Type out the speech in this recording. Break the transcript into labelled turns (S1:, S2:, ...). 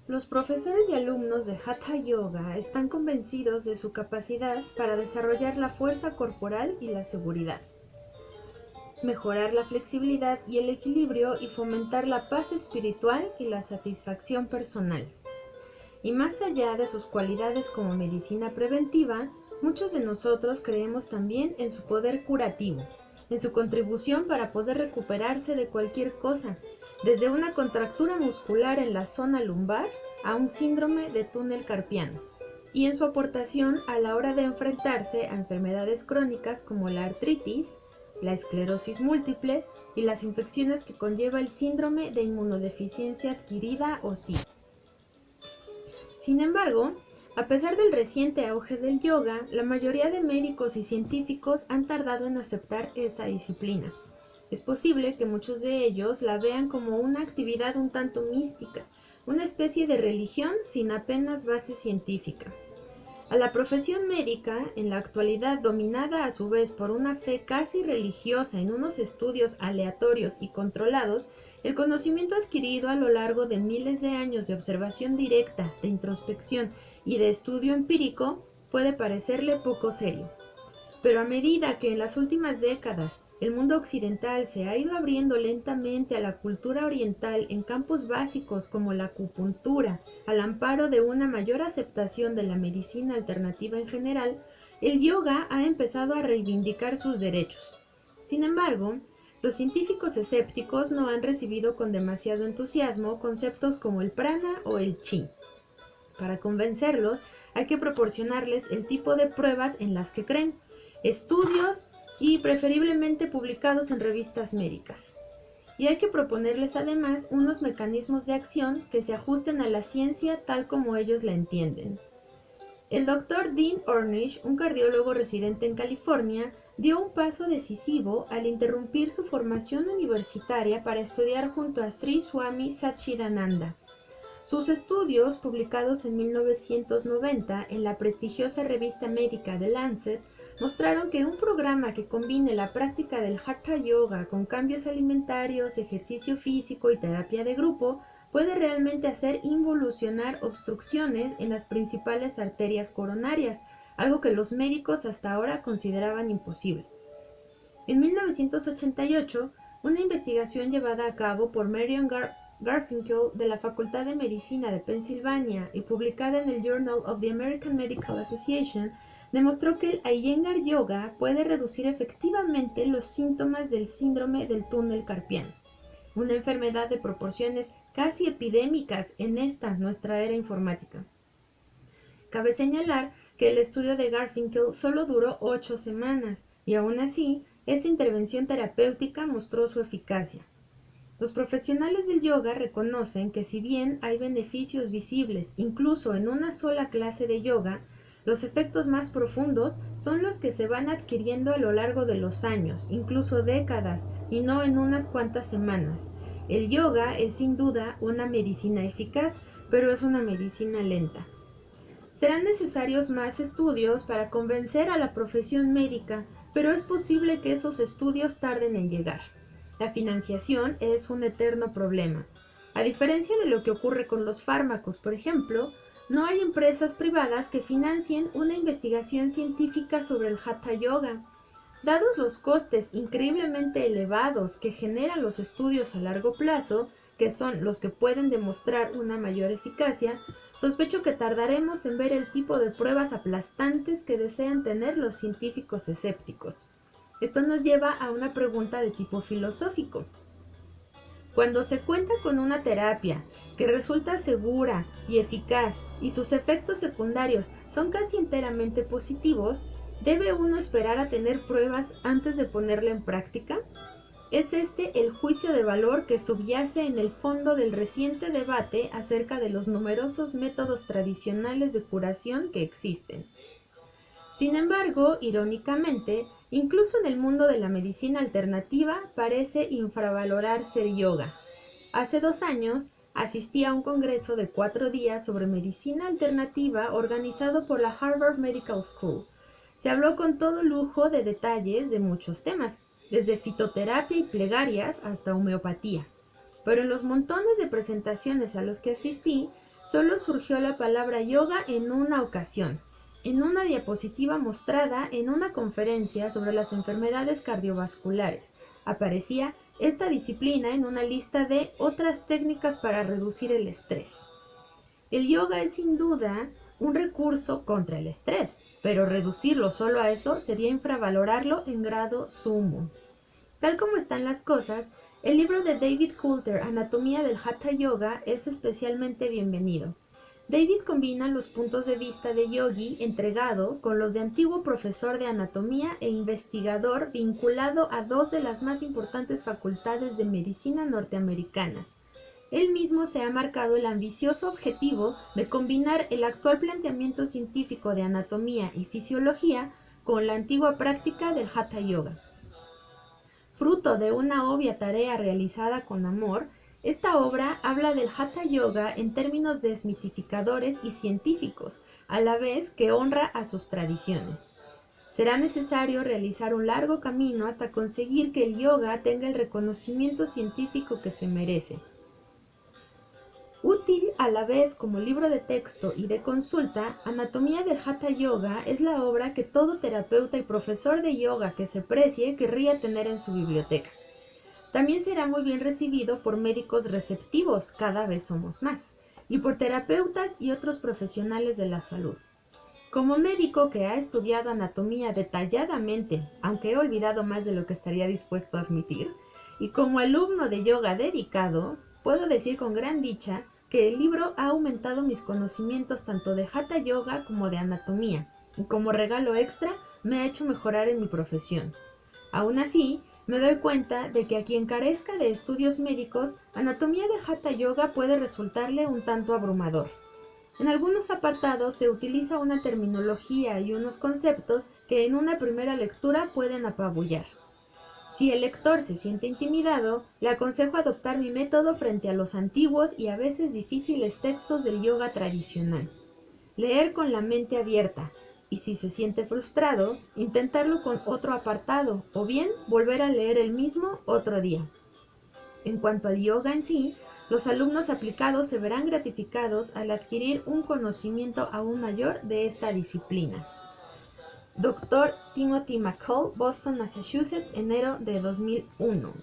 S1: Los profesores y alumnos de Hatha Yoga están convencidos de su capacidad para desarrollar la fuerza corporal y la seguridad, mejorar la flexibilidad y el equilibrio y fomentar la paz espiritual y la satisfacción personal. Y más allá de sus cualidades como medicina preventiva, muchos de nosotros creemos también en su poder curativo, en su contribución para poder recuperarse de cualquier cosa, desde una contractura muscular en la zona lumbar a un síndrome de túnel carpiano, y en su aportación a la hora de enfrentarse a enfermedades crónicas como la artritis, la esclerosis múltiple y las infecciones que conlleva el síndrome de inmunodeficiencia adquirida o SIDA. Sin embargo, a pesar del reciente auge del yoga, la mayoría de médicos y científicos han tardado en aceptar esta disciplina. Es posible que muchos de ellos la vean como una actividad un tanto mística, una especie de religión sin apenas base científica. A la profesión médica, en la actualidad dominada a su vez por una fe casi religiosa en unos estudios aleatorios y controlados, el conocimiento adquirido a lo largo de miles de años de observación directa, de introspección y de estudio empírico puede parecerle poco serio. Pero a medida que en las últimas décadas el mundo occidental se ha ido abriendo lentamente a la cultura oriental en campos básicos como la acupuntura, al amparo de una mayor aceptación de la medicina alternativa en general, el yoga ha empezado a reivindicar sus derechos. Sin embargo, los científicos escépticos no han recibido con demasiado entusiasmo conceptos como el prana o el chi. Para convencerlos, hay que proporcionarles el tipo de pruebas en las que creen, estudios y preferiblemente publicados en revistas médicas. Y hay que proponerles además unos mecanismos de acción que se ajusten a la ciencia tal como ellos la entienden. El Dr. Dean Ornish, un cardiólogo residente en California, dio un paso decisivo al interrumpir su formación universitaria para estudiar junto a Sri Swami Satchidananda. Sus estudios, publicados en 1990 en la prestigiosa revista médica The Lancet, mostraron que un programa que combine la práctica del Hatha Yoga con cambios alimentarios, ejercicio físico y terapia de grupo puede realmente hacer involucionar obstrucciones en las principales arterias coronarias, algo que los médicos hasta ahora consideraban imposible. En 1988, una investigación llevada a cabo por Marion Garfinkel de la Facultad de Medicina de Pensilvania y publicada en el Journal of the American Medical Association demostró que el Iyengar Yoga puede reducir efectivamente los síntomas del síndrome del túnel carpiano, una enfermedad de proporciones casi epidémicas en esta nuestra era informática. Cabe señalar que el estudio de Garfinkel solo duró 8 semanas y aún así esa intervención terapéutica mostró su eficacia. Los profesionales del yoga reconocen que si bien hay beneficios visibles incluso en una sola clase de yoga, los efectos más profundos son los que se van adquiriendo a lo largo de los años, incluso décadas, y no en unas cuantas semanas. El yoga es sin duda una medicina eficaz, pero es una medicina lenta. Serán necesarios más estudios para convencer a la profesión médica, pero es posible que esos estudios tarden en llegar. La financiación es un eterno problema. A diferencia de lo que ocurre con los fármacos, por ejemplo, no hay empresas privadas que financien una investigación científica sobre el Hatha Yoga. Dados los costes increíblemente elevados que generan los estudios a largo plazo, que son los que pueden demostrar una mayor eficacia, sospecho que tardaremos en ver el tipo de pruebas aplastantes que desean tener los científicos escépticos. Esto nos lleva a una pregunta de tipo filosófico. Cuando se cuenta con una terapia que resulta segura y eficaz y sus efectos secundarios son casi enteramente positivos, ¿debe uno esperar a tener pruebas antes de ponerla en práctica? Es este el juicio de valor que subyace en el fondo del reciente debate acerca de los numerosos métodos tradicionales de curación que existen. Sin embargo, irónicamente, incluso en el mundo de la medicina alternativa parece infravalorarse el yoga. Hace 2 años asistí a un congreso de 4 días sobre medicina alternativa organizado por la Harvard Medical School. Se habló con todo lujo de detalles de muchos temas, desde fitoterapia y plegarias hasta homeopatía. Pero en los montones de presentaciones a los que asistí, Solo surgió la palabra yoga en una ocasión, en una diapositiva mostrada en una conferencia sobre las enfermedades cardiovasculares. Aparecía esta disciplina en una lista de otras técnicas para reducir el estrés. El yoga es sin duda un recurso contra el estrés, pero reducirlo solo a eso sería infravalorarlo en grado sumo. Tal como están las cosas, el libro de David Coulter, Anatomía del Hatha Yoga, es especialmente bienvenido. David combina los puntos de vista de yogi entregado con los de antiguo profesor de anatomía e investigador vinculado a dos de las más importantes facultades de medicina norteamericanas. Él mismo se ha marcado el ambicioso objetivo de combinar el actual planteamiento científico de anatomía y fisiología con la antigua práctica del Hatha Yoga. Fruto de una obvia tarea realizada con amor, esta obra habla del Hatha Yoga en términos desmitificadores y científicos, a la vez que honra a sus tradiciones. Será necesario realizar un largo camino hasta conseguir que el yoga tenga el reconocimiento científico que se merece. Útil a la vez como libro de texto y de consulta, Anatomía del Hatha Yoga es la obra que todo terapeuta y profesor de yoga que se precie querría tener en su biblioteca. También será muy bien recibido por médicos receptivos, cada vez somos más, y por terapeutas y otros profesionales de la salud. Como médico que ha estudiado anatomía detalladamente, aunque he olvidado más de lo que estaría dispuesto a admitir, y como alumno de yoga dedicado, puedo decir con gran dicha que el libro ha aumentado mis conocimientos tanto de Hatha Yoga como de anatomía, y como regalo extra me ha hecho mejorar en mi profesión. Aún así, me doy cuenta de que a quien carezca de estudios médicos, Anatomía de Hatha Yoga puede resultarle un tanto abrumador. En algunos apartados se utiliza una terminología y unos conceptos que en una primera lectura pueden apabullar. Si el lector se siente intimidado, le aconsejo adoptar mi método frente a los antiguos y a veces difíciles textos del yoga tradicional. Leer con la mente abierta, y si se siente frustrado, intentarlo con otro apartado, o bien volver a leer el mismo otro día. En cuanto al yoga en sí, los alumnos aplicados se verán gratificados al adquirir un conocimiento aún mayor de esta disciplina. Dr. Timothy McCall, Boston, Massachusetts, enero de 2001.